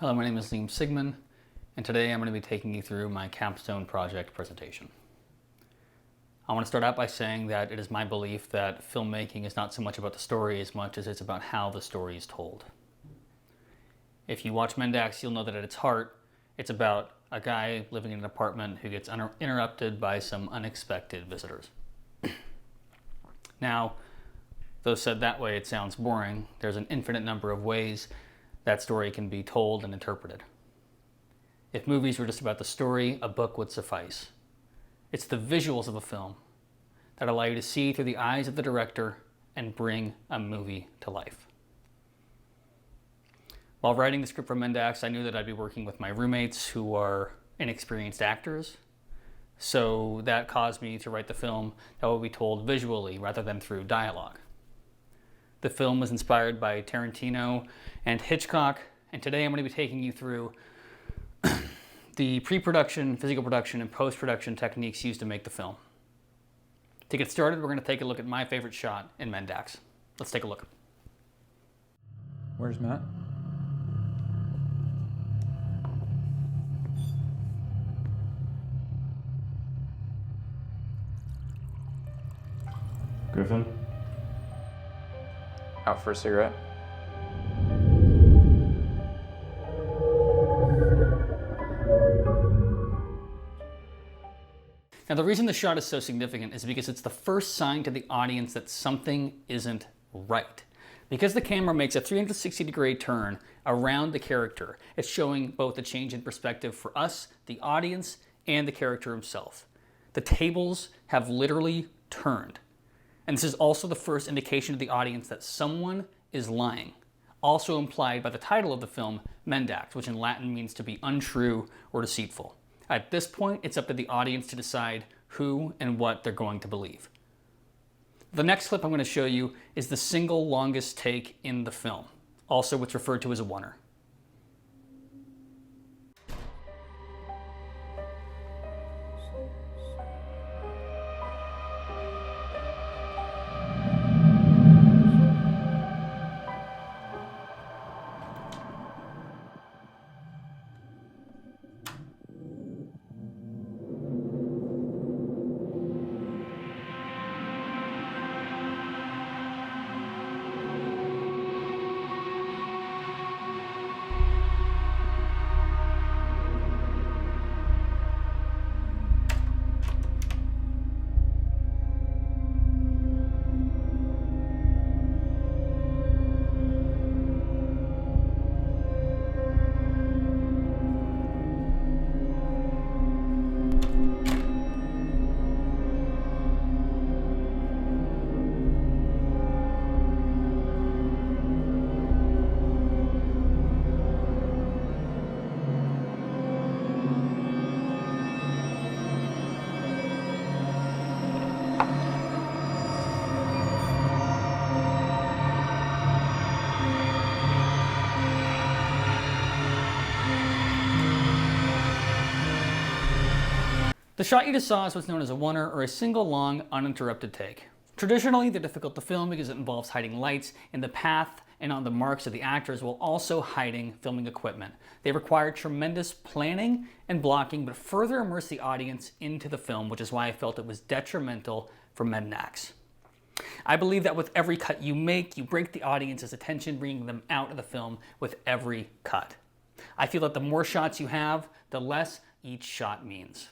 Hello, my name is Sigman, and today I'm going to be taking you through my Capstone project presentation. I want to start out by saying that it is my belief that filmmaking is not so much about the story as much as it's about how the story is told. If you watch Mendax, you'll know that at its heart, it's about a guy living in an apartment who gets interrupted by some unexpected visitors. Now, though said that way, it sounds boring. There's an infinite number of ways that story can be told and interpreted. If movies were just about the story, a book would suffice. It's the visuals of a film that allow you to see through the eyes of the director and bring a movie to life. While writing the script for Mendax, I knew that I'd be working with my roommates who are inexperienced actors, so that caused me to write the film that will be told visually rather than through dialogue. The film was inspired by Tarantino and Hitchcock, and today I'm going to be taking you through the pre-production, physical production, and post-production techniques used to make the film. To get started, we're going to take a look at my favorite shot in Mendax. Let's take a look. Where's Matt? Griffin? Out for a cigarette? Now, the reason the shot is so significant is because it's the first sign to the audience that something isn't right. Because the camera makes a 360-degree turn around the character, it's showing both a change in perspective for us, the audience, and the character himself. The tables have literally turned. And this is also the first indication to the audience that someone is lying, also implied by the title of the film, Mendax, which in Latin means to be untrue or deceitful. At this point, it's up to the audience to decide who and what they're going to believe. The next clip I'm going to show you is the single longest take in the film, also what's referred to as a oneer. The shot you just saw is what's known as a oneer, or a single long, uninterrupted take. Traditionally, they're difficult to film because it involves hiding lights in the path and on the marks of the actors while also hiding filming equipment. They require tremendous planning and blocking, but further immerse the audience into the film, which is why I felt it was detrimental for Mendax. I believe that with every cut you make, you break the audience's attention, bringing them out of the film with every cut. I feel that the more shots you have, the less each shot means.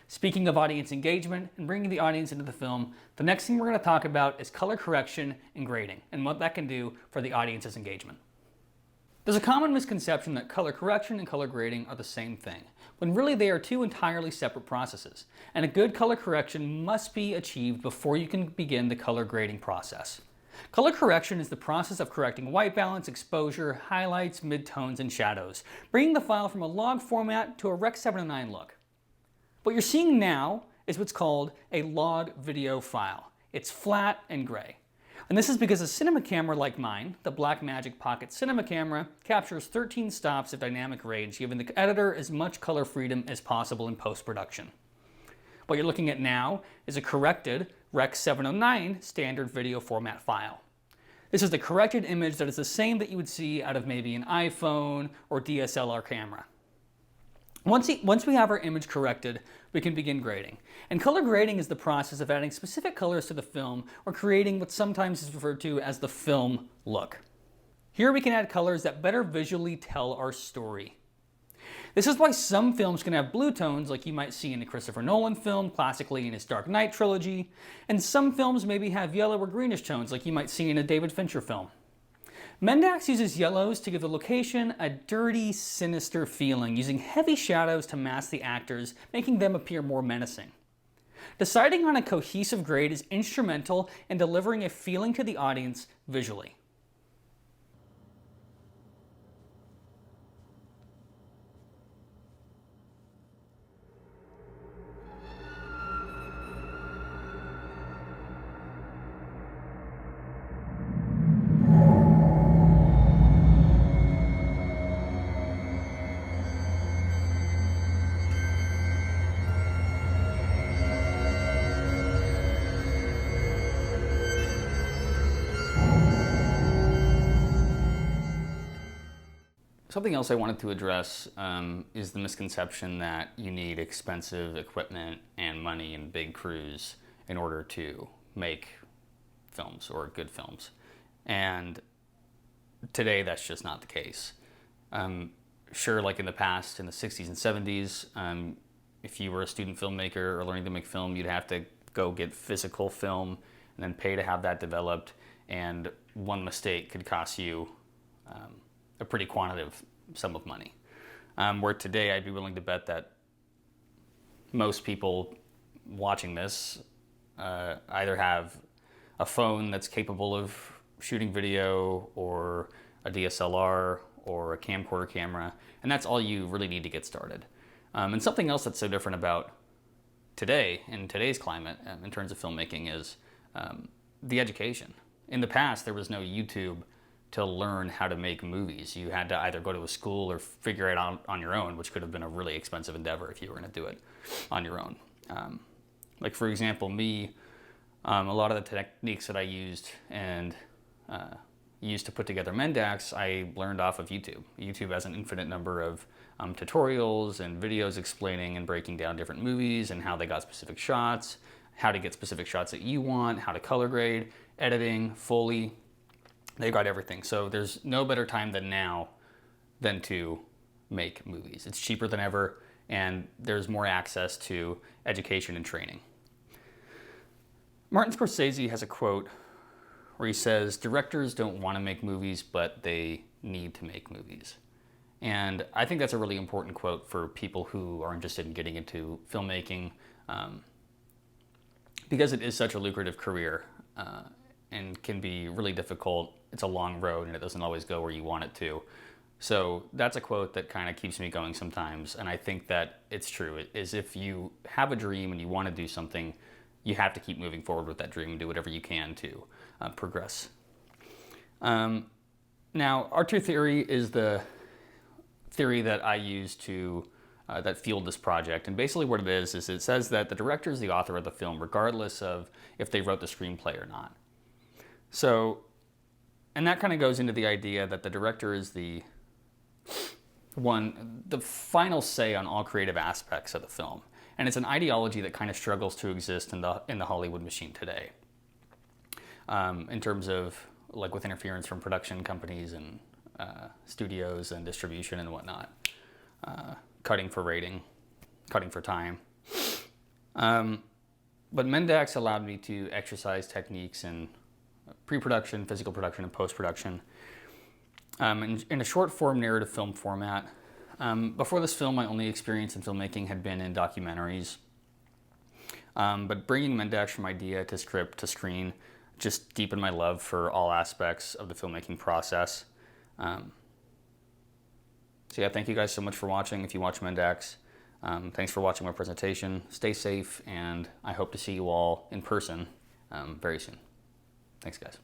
Speaking of audience engagement and bringing the audience into the film, the next thing we're going to talk about is color correction and grading and what that can do for the audience's engagement. There's a common misconception that color correction and color grading are the same thing, when really they are two entirely separate processes, and a good color correction must be achieved before you can begin the color grading process. Color correction is the process of correcting white balance, exposure, highlights, midtones, and shadows, bringing the file from a log format to a Rec. 709 look. What you're seeing now is what's called a log video file. It's flat and gray. And this is because a cinema camera like mine, the Blackmagic Pocket Cinema Camera, captures 13 stops of dynamic range, giving the editor as much color freedom as possible in post-production. What you're looking at now is a corrected Rec. 709 standard video format file. This is the corrected image that is the same that you would see out of maybe an iPhone or DSLR camera. Once we have our image corrected, we can begin grading. And color grading is the process of adding specific colors to the film or creating what sometimes is referred to as the film look. Here we can add colors that better visually tell our story. This is why some films can have blue tones like you might see in a Christopher Nolan film, classically in his Dark Knight trilogy, and some films maybe have yellow or greenish tones like you might see in a David Fincher film. Mendax uses yellows to give the location a dirty, sinister feeling, using heavy shadows to mask the actors, making them appear more menacing. Deciding on a cohesive grade is instrumental in delivering a feeling to the audience visually. Something else I wanted to address is the misconception that you need expensive equipment and money and big crews in order to make films or good films. And today that's just not the case. Sure, like in the past, in the 60s and 70s, if you were a student filmmaker or learning to make film, you'd have to go get physical film and then pay to have that developed. And one mistake could cost you a pretty quantitative sum of money. Where today I'd be willing to bet that most people watching this either have a phone that's capable of shooting video or a DSLR or a camcorder camera, and that's all you really need to get started. And something else that's so different about today, in today's climate, in terms of filmmaking, is the education. In the past, there was no YouTube to learn how to make movies. You had to either go to a school or figure it out on your own, which could have been a really expensive endeavor if you were going to do it on your own. Like for example, me, a lot of the techniques that I used and used to put together Mendax, I learned off of YouTube. YouTube has an infinite number of tutorials and videos explaining and breaking down different movies and how they got specific shots, how to get specific shots that you want, how to color grade, editing, Foley. They've got everything. So there's no better time than now than to make movies. It's cheaper than ever, and there's more access to education and training. Martin Scorsese has a quote where he says, "Directors don't want to make movies, but they need to make movies." And I think that's a really important quote for people who are interested in getting into filmmaking, because it is such a lucrative career and can be really difficult. It's a long road and it doesn't always go where you want it to. So that's a quote that kind of keeps me going sometimes, and I think that it's true. It is, if you have a dream and you want to do something, you have to keep moving forward with that dream and do whatever you can to progress. Now, R2 theory is the theory that I use to that fueled this project, and basically what it is it says that the director is the author of the film regardless of if they wrote the screenplay or not. So, and that kind of goes into the idea that the director is the final say on all creative aspects of the film. And it's an ideology that kind of struggles to exist in the Hollywood machine today. In terms of, like, with interference from production companies and studios and distribution and whatnot. Cutting for rating, cutting for time. But Mendax allowed me to exercise techniques in pre-production, physical production, and post-production in a short-form narrative film format. Before this film, my only experience in filmmaking had been in documentaries. But bringing Mendax from idea to script to screen just deepened my love for all aspects of the filmmaking process. So yeah, thank you guys so much for watching. If you watch Mendax, thanks for watching my presentation. Stay safe, and I hope to see you all in person very soon. Thanks, guys.